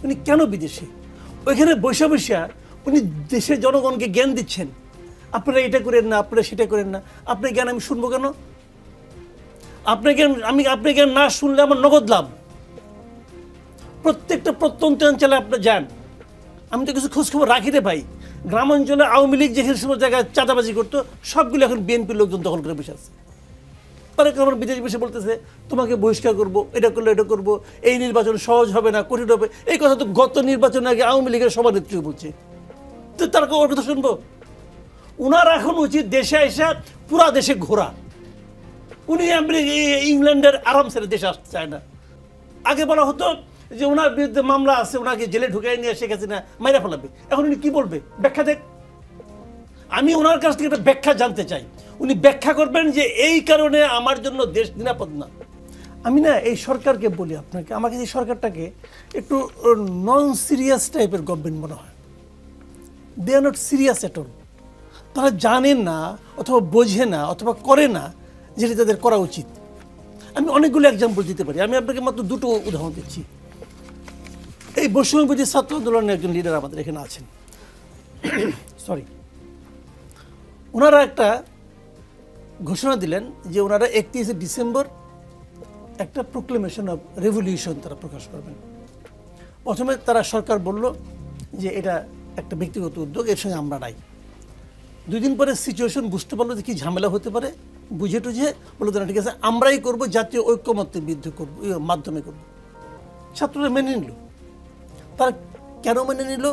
উনি কেন বিদেশে? ওইখানে বসে বসে উনি দেশের জনগণকে জ্ঞান দিচ্ছেন, আপনারা এটা করেন না, আপনারা সেটা করেন না। আপনার জ্ঞান আমি শুনবো কেন? আপনার জ্ঞান আপনার জ্ঞান না শুনলে আমার নগদ লাভ। প্রত্যেকটা প্রত্যন্ত অঞ্চলে আপনি যান, আমি তো কিছু খোঁজখবর রাখি রে ভাই। গ্রাম অঞ্চলে আওয়ামী লীগ যে সমস্ত জায়গায় চাঁদাবাজি করতো সবগুলো এখন বিএনপির লোকজন দখল করে বসে আছে। তারা আমার বিদেশ বসে বলতেছে তোমাকে বহিষ্কার করবো, এটা করলে এটা করবো, এই নির্বাচন সহজ হবে না, কঠিন হবে। এই কথা তো গত নির্বাচনের আগে আওয়ামী লীগের সভানেত্রী বলছে, তো তার ওর কথা শুনবো? উনার এখন উচিত দেশে এসে পুরা দেশে ঘোরা। উনি ইংল্যান্ডের আরাম ছেড়ে দেশে আসতে চায় না। আগে বলা হতো যে ওনার বিরুদ্ধে মামলা আছে, ওনাকে জেলে ঢুকাই নিয়ে শেখ হাসিনা মাইরা ফেলাবে। এখন উনি কি বলবে? ব্যাখ্যা দেখ। আমি ওনার কাছ থেকে একটা ব্যাখ্যা জানতে চাই। উনি ব্যাখ্যা করবেন যে এই কারণে আমার জন্য দেশ নিরাপদ না। আমি না এই সরকারকে বলি আপনাকে, আমাকে এই সরকারটাকে একটু নন সিরিয়াস টাইপের গভর্নমেন্ট মনে হয়। They are not serious at all. তারা জানে না অথবা বোঝে না অথবা করে না যেটা তাদের করা উচিত। আমি অনেকগুলো এক্সাম্পল দিতে পারি। আমি আপনাকে মাত্র দুটো উদাহরণ দিচ্ছি। এই বৈষম্যবিরোধী ছাত্র আন্দোলনের একজন লিডার আমাদের এখানে আছেন, সরি, ওনারা একটা ঘোষণা দিলেন যে ওনারা 31শে ডিসেম্বর একটা প্রোক্লেমেশন অফ রেভলিউশন তারা প্রকাশ করবেন। প্রথমে তারা সরকার বলল যে এটা একটা ব্যক্তিগত উদ্যোগ, এর সঙ্গে আমরা নাই। 2 দিন পরে সিচুয়েশন বুঝতে পারলো যে কি ঝামেলা হতে পারে, বুঝে টুঝে বললো না ঠিক আছে আমরাই করব, জাতীয় ঐক্যমত্যের বিরুদ্ধে করবো, মাধ্যমে করব। ছাত্ররা মেনে নিল। তারা কেন মেনে নিল?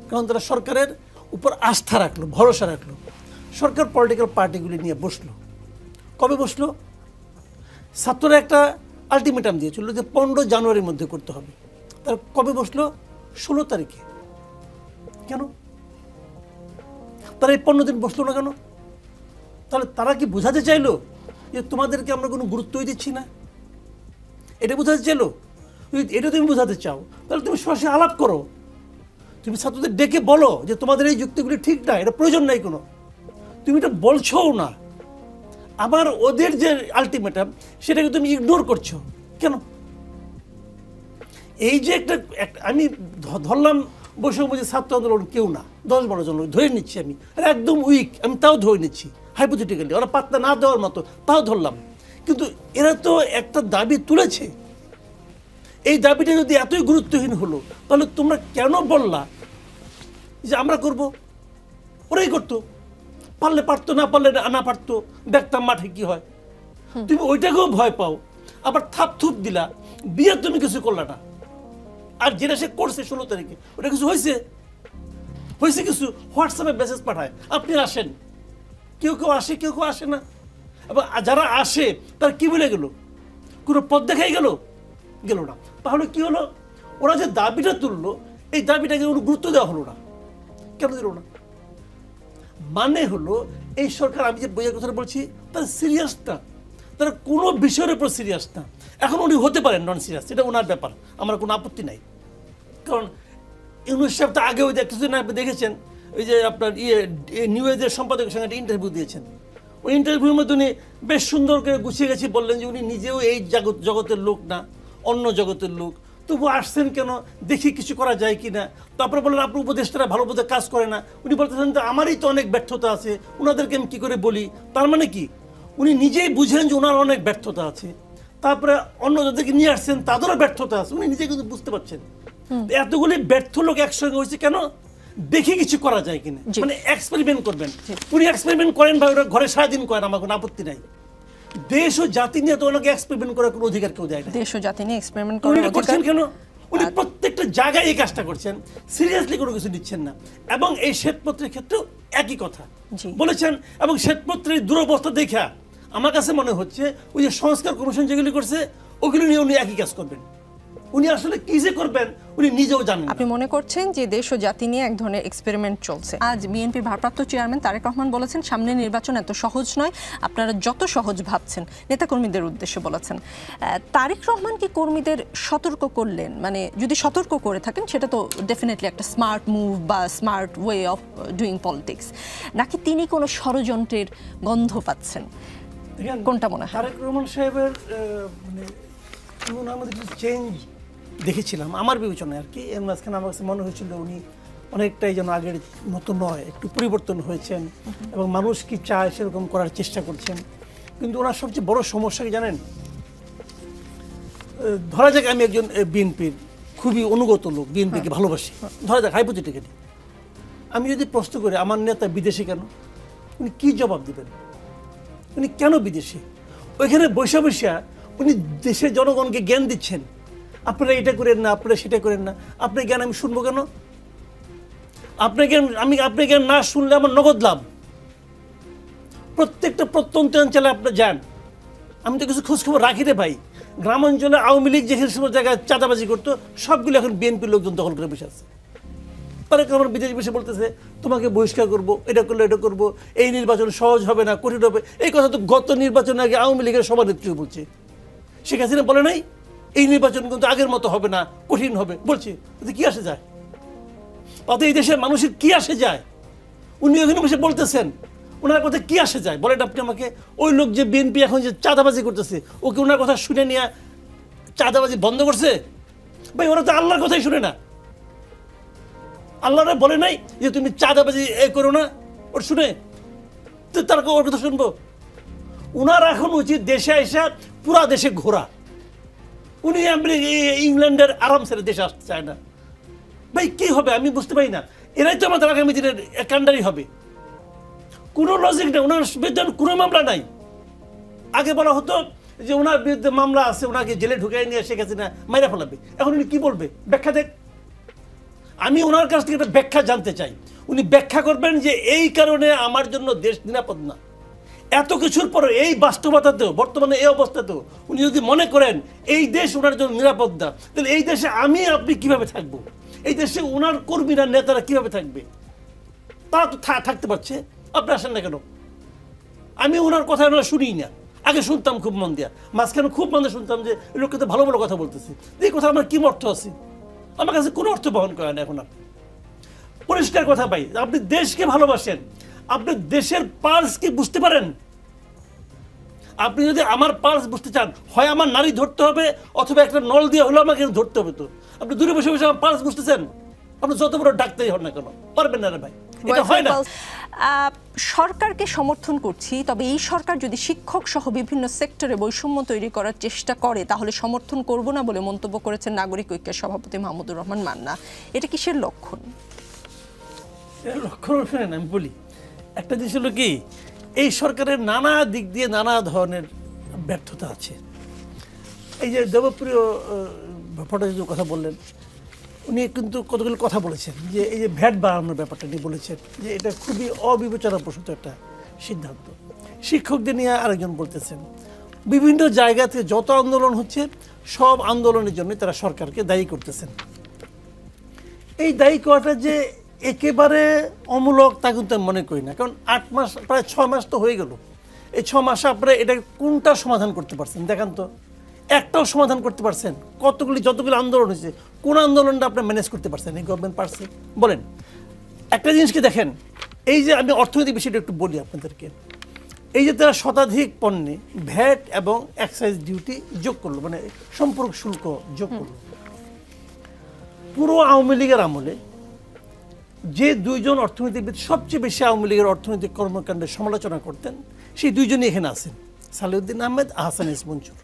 কারণ তারা সরকারের উপর আস্থা রাখলো, ভরসা রাখলো। সরকার পলিটিক্যাল পার্টিগুলি নিয়ে বসলো। কবে বসলো? ছাত্ররা একটা আলটিমেটাম দিয়েছিল যে 15 জানুয়ারির মধ্যে করতে হবে। তারা কবে বসলো? 16 তারিখে। কেন তারা এই 15 দিন বসলো না কেন? তাহলে তারা কি বোঝাতে চাইলো যে তোমাদেরকে আমরা কোনো গুরুত্বই দিচ্ছি না? এটা বোঝাতে চাইলো? এটা তুমি বোঝাতে চাও তাহলে তুমি সরাসরি আলাপ করো। তুমি ছাত্রদের ডেকে বলো যে তোমাদের এই যুক্তিগুলি ঠিক না, এটা প্রয়োজন নাই কোনো। তুমি এটা বলছোও না। আবার ওদের যে আলটিমেটাম সেটাকে তুমি ইগনোর করছো কেন? এই যে একটা আমি ধরলাম বৈষম্যবিরোধী ছাত্র আন্দোলন কেউ না, 10-12 জন লোক ধরে নিচ্ছি আমি, একদম উইক, আমি তাও ধরে নিচ্ছি হাইপোথেটিক্যালি, ওরা পাত্তা না দেওয়ার মতো তাও ধরলাম। কিন্তু এরা তো একটা দাবি তুলেছে। এই দাবিটা যদি এতই গুরুত্বহীন হলো তাহলে তোমরা কেন বললা যে আমরা করব? ওরাই করতো, পারলে পারতো, না পারলে না পারতো, দেখতাম মাঠে কি হয়। তুমি ওইটাকেও ভয় পাও, আবার থাপ থুপ দিলা, বিয়ে তুমি কিছু করলা না। আর যেটা সে করছে 16 তারিখে ওটা কিছু হয়েছে? হয়েছে কিছু? হোয়াটসঅ্যাপে মেসেজ পাঠায় আপনি আসেন। কেউ কেউ আসে, কেউ কেউ আসে না। এবং যারা আসে তারা কি বলে গেল? কোনো পথ দেখাই গেল? গেল না। তাহলে কি হলো? ওরা যে দাবিটা তুললো এই দাবিটাকে কোনো গুরুত্ব দেওয়া হলো না। কেন দিল না? মানে হলো এই সরকার, আমি যে বইয়ের কথা বলছি, তারা সিরিয়াস না, তারা কোনো বিষয়ের উপর সিরিয়াস না। এখন উনি হতে পারেন নন সিরিয়াস, এটা ওনার ব্যাপার, আমার কোনো আপত্তি নাই। কারণ ইউনুস সাহেব তো আগেও কিছুদিন আপনি দেখেছেন ওই যে আপনার নিউ এজের সম্পাদকের সঙ্গে একটা ইন্টারভিউ দিয়েছেন। ওই ইন্টারভিউর মধ্যে উনি বেশ সুন্দর করে গুছিয়ে গেছি বললেন যে উনি নিজেও এই জগতের লোক না, অন্য জগতের লোক, তবু আসছেন কেন, দেখি কিছু করা যায় কি না। তারপরে বললেন আপনার উপদেষ্টারা ভালো বোধে কাজ করে না। উনি বলতেছেন যে আমারই তো অনেক ব্যর্থতা আছে, ওনাদেরকে আমি কী করে বলি? তার মানে কি উনি নিজেই বুঝেন যে ওনার অনেক ব্যর্থতা আছে। তারপরে অন্য যাদেরকে নিয়ে আসছেন তাদেরও ব্যর্থতা আছে, উনি নিজে কিন্তু বুঝতে পারছেন। এতগুলি ব্যর্থ লোক একসঙ্গে হয়েছে কেন? দেখে কিছু করা যায় কিনা, মানে এক্সপেরিমেন্ট করবেন। উনি এক্সপেরিমেন্ট করেন বা ওরা ঘরে সারাদিন করেন, আমার কোনো আপত্তি নাই। দেশ ও জাতি নিয়ে তো ওনাকে এক্সপেরিমেন্ট করার কোনো অধিকার কেউ দেয় না। দেশ ও জাতি নিয়ে এক্সপেরিমেন্ট করার করছেন কেন? উনি প্রত্যেকটা জায়গায় এই কাজটা করছেন, সিরিয়াসলি কোনো কিছু নিচ্ছেন না। এবং এই শ্বেতপত্রের ক্ষেত্রেও একই কথা বলেছেন। এবং শ্বেতপত্রের দুরবস্থা দেখা আমার কাছে মনে হচ্ছে ওই যে সংস্কার কমিশন যেগুলি করছে ওগুলি নিয়ে উনি একই কাজ করবেন। উনি আসলে কি যে করবেন উনি নিজেও জানেন। আপনি মনে করছেন যে দেশ ও জাতি নিয়ে এক ধরনের এক্সপেরিমেন্ট চলছে। আজ বিএনপির ভারপ্রাপ্ত চেয়ারম্যান তারেক রহমান বলেছেন সামনে নির্বাচন এত সহজ নয়, আপনারা যত সহজ ভাবছেন, নেতাকর্মীদের উদ্দেশ্যে বলেছেন। তারেক রহমান কি কর্মীদের সতর্ক করলেন? মানে যদি সতর্ক করে থাকেন সেটা তো ডেফিনেটলি একটা স্মার্ট মুভ বা smart way of doing politics, নাকি তিনি কোনো ষড়যন্ত্রের গন্ধ পাচ্ছেন? কোনটা মনে হয়? তারেক রহমান সাহেবের মানে আমাদের চেঞ্জ দেখেছিলাম আমার বিবেচনায় আর কি। এর মাঝখানে আমার কাছে মনে হয়েছিল উনি অনেকটাই যেন আগের মতো নয়, একটু পরিবর্তন হয়েছেন এবং মানুষ কি চায় সেরকম করার চেষ্টা করছেন। কিন্তু ওনার সবচেয়ে বড় সমস্যা কি জানেন? ধরা যাক আমি একজন বিএনপির খুবই অনুগত লোক, বিএনপিকে ভালোবাসি, ধরা যাক হাইপোথেটিক্যালি। আমি যদি প্রশ্ন করি আমার নেতা বিদেশে কেন, উনি কি জবাব দেবেন? উনি কেন বিদেশে? ওইখানে বৈশা বৈশা উনি দেশের জনগণকে জ্ঞান দিচ্ছেন, আপনারা এটা করেন না, আপনারা সেটা করেন না। আপনার জ্ঞান আমি শুনবো কেন? আপনার জ্ঞান আপনার জ্ঞান না শুনলে আমার নগদ লাভ। প্রত্যেকটা প্রত্যন্ত অঞ্চলে আপনি যান, আমি তো কিছু খোঁজখবর রাখি রে ভাই। গ্রাম অঞ্চলে আওয়ামী লীগ যে সমস্ত জায়গায় চাঁদাবাজি করতো সবগুলো এখন বিএনপির লোকজন দখল করে বসে আছে। তারপরে আমার বিদেশ বসে বলতেছে তোমাকে বহিষ্কার করবো, এটা করলে এটা করবো, এই নির্বাচন সহজ হবে না, কঠিন হবে। এই কথা তো গত নির্বাচনের আগে আওয়ামী লীগের সভানেত্রী বলছে। শেখ হাসিনা বলে নাই এই নির্বাচন কিন্তু আগের মতো হবে না, কঠিন হবে, বলছে। কি আসে যায়? অত এই দেশের মানুষের কি আসে যায়? উনি ওখানে বসে বলতেছেন, ওনার কথা কি আসে যায় বলেন আপনি আমাকে? ওই লোক যে বিএনপি এখন যে চাঁদাবাজি করতেছে, ওকে ওনার কথা শুনে নিয়ে চাঁদাবাজি বন্ধ করছে? ভাই ওরা তো আল্লাহর কথাই শুনে না। আল্লাহরা বলে নাই যে তুমি চাঁদাবাজি করো না, ওর শুনে তো তার ওর কথা শুনবো? উনার এখন উচিত দেশে এসে পুরা দেশে ঘোরা। উনি ইংল্যান্ডের আরাম ছেড়ে দেশে আসতে চায় না। ভাই কি হবে আমি বুঝতে পারি না। এরাই তো আমাদের আগামী দিনের কান্ডারি হবে। কোনো লজিক নেই, ওনার বিরুদ্ধে কোনো মামলা নাই। আগে বলা হতো যে ওনার বিরুদ্ধে মামলা আছে, ওনাকে জেলে ঢুকাই নিয়ে শেখ হাসিনা মাইরা ফেলাবে। এখন উনি কি বলবে? ব্যাখ্যা দেখ। আমি ওনার কাছ থেকে একটা ব্যাখ্যা জানতে চাই। উনি ব্যাখ্যা করবেন যে এই কারণে আমার জন্য দেশ নিরাপদ না। এত কিছুর পরে এই বাস্তবতাতেও, বর্তমানে এই অবস্থাতেও উনি যদি মনে করেন এই দেশ ওনার জন্য নিরাপদ না, তাহলে এই দেশে আমি আপনি কিভাবে থাকবো? এই দেশে ওনার কর্মীরা নেতারা কিভাবে থাকবে? তারা তো থাকতে পারছে, আপনি আসেন না কেন? আমি ওনার কথা শুনিই না। আগে শুনতাম খুব মন দিয়া, মাঝখানে খুব মনে শুনতাম যে লোককে তো ভালো ভালো কথা বলতেছে। এই কথা আমার কি অর্থ আছে? আমার কাছে কোনো অর্থ বহন করে না এখন। আর পরিষ্কার কথা পাই, আপনি দেশকে ভালোবাসেন, আপনি দেশের পালস কি বুঝতে পারেন? আপনি যদি আমার পালস বুঝতে চান, হয় আমার নারী ধরতে হবে অথবা একটা নল দিয়ে হলো আমাকে ধরতে হবে। তো আপনি দূরে বসে বসে আমার পালস বুঝতেছেন? আপনি যত বড় ডাক্তারই হন না কেন, পারবেন না রে ভাই, এটা হয় না। সরকারকে সমর্থন করছি, তবে এই সরকার যদি শিক্ষক সহ বিভিন্ন সেক্টরে বৈষম্য তৈরি করার চেষ্টা করে তাহলে সমর্থন করব না বলে মন্তব্য করেছেন নাগরিক ঐক্যের সভাপতি মাহমুদুর রহমান মান্না। এটা কিসের লক্ষণ? লক্ষণ শুনেন আমি বলি, একটা জিনিস হলো কি, এই সরকারের নানা দিক দিয়ে নানা ধরনের ব্যর্থতা আছে। এই যে দেবপ্রিয় ভট্টাচার্য কথা বললেন, উনি কিন্তু কতগুলো কথা বলেছেন যে এই যে ভ্যাট বাড়ানোর ব্যাপারটা নিয়ে বলেছেন যে এটা খুবই অবিবেচনাপ্রসূত একটা সিদ্ধান্ত। শিক্ষকদের নিয়ে আরেকজন বলতেছেন বিভিন্ন জায়গাতে যত আন্দোলন হচ্ছে সব আন্দোলনের জন্য তারা সরকারকে দায়ী করতেছেন। এই দায়ী করাটা যে একেবারে অমূলক তা কিন্তু আমি মনে করি না, কারণ 8 মাস প্রায় 6 মাস তো হয়ে গেল। এই 6 মাসে আপনারা এটা কোনটা সমাধান করতে পারছেন দেখান তো? একটাও সমাধান করতে পারছেন? যতগুলি আন্দোলন হয়েছে কোন আন্দোলনটা আপনার ম্যানেজ করতে পারছেন? এই গভর্নমেন্ট পারছে বলেন? একটা জিনিসকে দেখেন, এই যে আমি অর্থনৈতিক বিষয়টা একটু বলি আপনাদেরকে। এই যে তারা শতাধিক পণ্যে ভ্যাট এবং এক্সাইজ ডিউটি যোগ করলো, মানে সম্পূরক শুল্ক যোগ করলো। পুরো আওয়ামী লীগের আমলে যে দুইজন অর্থনীতিবিদ সবচেয়ে বেশি আওয়ামী লীগের অর্থনৈতিক কর্মকাণ্ডের সমালোচনা করতেন, সেই দুইজনই এখানে আছেন, সালেউদ্দিন আহমেদ, আহসান এস মঞ্জুর।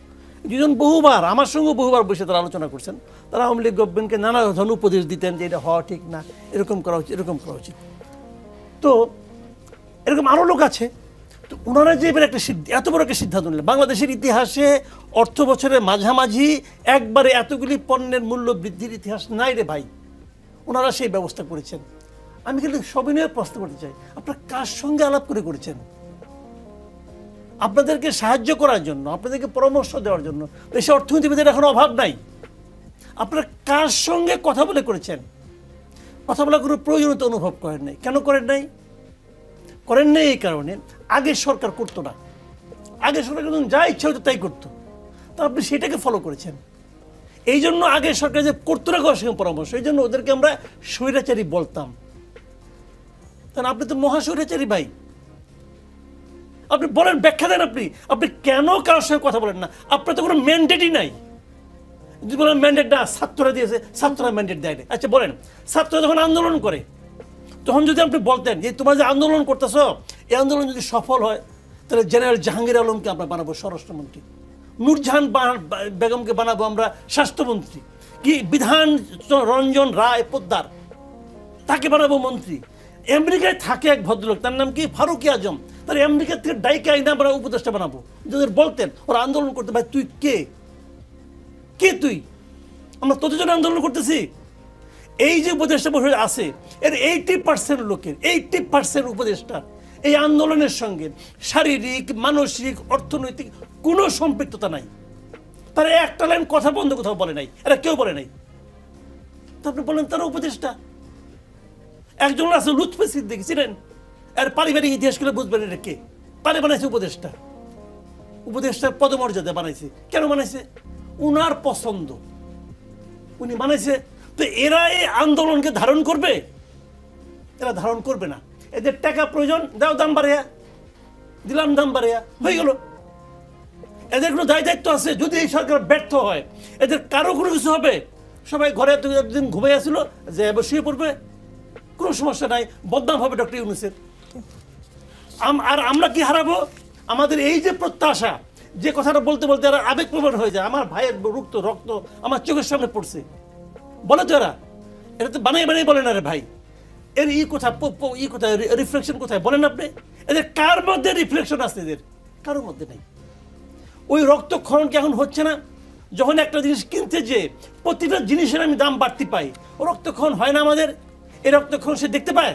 দুজন বহুবার আমার সঙ্গে বহুবার বসে তারা আলোচনা করছেন। তারা আওয়ামী লীগ গভর্নমেন্টকে নানা ধরনের উপদেশ দিতেন যে এটা হওয়া ঠিক না, এরকম করা উচিত, এরকম করা উচিত। তো এরকম আরও লোক আছে। তো ওনারা যে এবার একটা এত বড় একটা সিদ্ধান্ত নিলেন, বাংলাদেশের ইতিহাসে অর্থ বছরের মাঝামাঝি একবারে এতগুলি পণ্যের মূল্য বৃদ্ধির ইতিহাস নাই রে ভাই। ওনারা সেই ব্যবস্থা করেছেন। আমি কিন্তু সবিনয়ে প্রশ্ন করতে চাই, আপনারা কার সঙ্গে আলাপ করে করেছেন? আপনাদেরকে সাহায্য করার জন্য, আপনাদেরকে পরামর্শ দেওয়ার জন্য দেশে অর্থনীতিবিদের এখন অভাব নাই। আপনারা কার সঙ্গে কথা বলে করেছেন? কথা বলার কোনো প্রয়োজনীয়তা অনুভব করেন নাই। কেন করেন নাই? করেন নাই এই কারণে আগের সরকার করতো না। আগের সরকার যখন যা ইচ্ছা হতো তাই করতো, তো আপনি সেটাকে ফলো করেছেন। এই জন্য আগের সরকার যে করতো না করার সঙ্গে পরামর্শ, এই জন্য ওদেরকে আমরা স্বৈরাচারী বলতাম। কারণ আপনি তো মহাস্বৈরাচারী ভাই। আপনি বলেন, ব্যাখ্যা দেন। আপনি কেন কারোর সঙ্গে কথা বলেন না? আপনার তো কোনো ম্যান্ডেটই নাই। যদি বলেন ম্যান্ডেট না ছাত্ররা দিয়েছে, ছাত্ররা ম্যান্ডেট দেয় না। আচ্ছা বলেন, ছাত্ররা যখন আন্দোলন করে তখন যদি আপনি বলতেন যে তোমরা যে আন্দোলন করতেছ, এই আন্দোলন যদি সফল হয় তাহলে জেনারেল জাহাঙ্গীর আলমকে আমরা বানাবো স্বরাষ্ট্রমন্ত্রী, নূরজাহান বেগমকে বানাবো আমরা স্বাস্থ্যমন্ত্রী, কি বিধান রঞ্জন রায় পোদ্দার তাকে বানাবো মন্ত্রী। আমেরিকায় থাকে এক ভদ্রলোক, তার নাম কি ফারুকি আজম, তার আমেরিকা থেকে ডাইকে আইনা আমরা উপদেষ্টা বানাবো। যদি বলতেন ওরা আন্দোলন করতে, ভাই তুই কে, কে তুই, আমরা তোদের জন্য আন্দোলন করতেছি। এই যে উপদেষ্টা পরিষদ আছে এর 80% লোকের, 80% উপদেষ্টা এই আন্দোলনের সঙ্গে শারীরিক, মানসিক, অর্থনৈতিক কোনো সম্পৃক্ততা নাই। তারা একটা লাইন কথা বন্ধ কোথাও বলে নাই, এরা কেউ বলে নাই। তারপরে বলেন তারা উপদেষ্টা। একজন আছে লুৎফে সিদ্দিকী, ছিলেন, আর পারিবারিক ইতিহাস করে বুঝবেন এটা কে। তারে বানাইছে উপদেষ্টা, উপদেষ্টার পদমর্যাদা বানাইছে। কেন বানাইছে? উনার পছন্দ, উনি বানাইছে। তো এরা এই আন্দোলনকে ধারণ করবে? এরা ধারণ করবে না। এদের টাকা প্রয়োজন, দাও দাম বাড়াইয়া, দিলাম দাম বাড়াইয়া, হয়ে গেল। এদের কোনো দায় দায়িত্ব আছে? যদি এই সরকার ব্যর্থ হয় এদের কারো কোনো কিছু হবে? সবাই ঘরে এতদিন ঘুমিয়ে আসছিল, যে শুয়ে পড়বে, কোনো সমস্যা নাই, বদনাম হবে ডক্টর ইউনূসের। আর আমরা কি হারাবো? আমাদের এই যে প্রত্যাশা, যে কথাটা বলতে বলতে এরা আবেগপ্রবণ হয়ে যায়। আমার ভাইয়ের রক্ত আমার চোখের সামনে পড়ছে, বলে তো এরা, এটা তো বানিয়ে বানিয়ে বলে না রে ভাই। এর কোথায় রিফ্লেকশন কোথায় বলেন আপনি? এদের কার মধ্যে রিফ্লেকশন আছে? এদের কারোর মধ্যে নেই। ওই রক্তক্ষরণ কি এখন হচ্ছে না? যখন একটা জিনিস কিনতে যে প্রতিটা জিনিসের আমি দাম বাড়তি পাই, ও রক্তক্ষরণ হয় না আমাদের? এই রক্তক্ষরণ সে দেখতে পায়?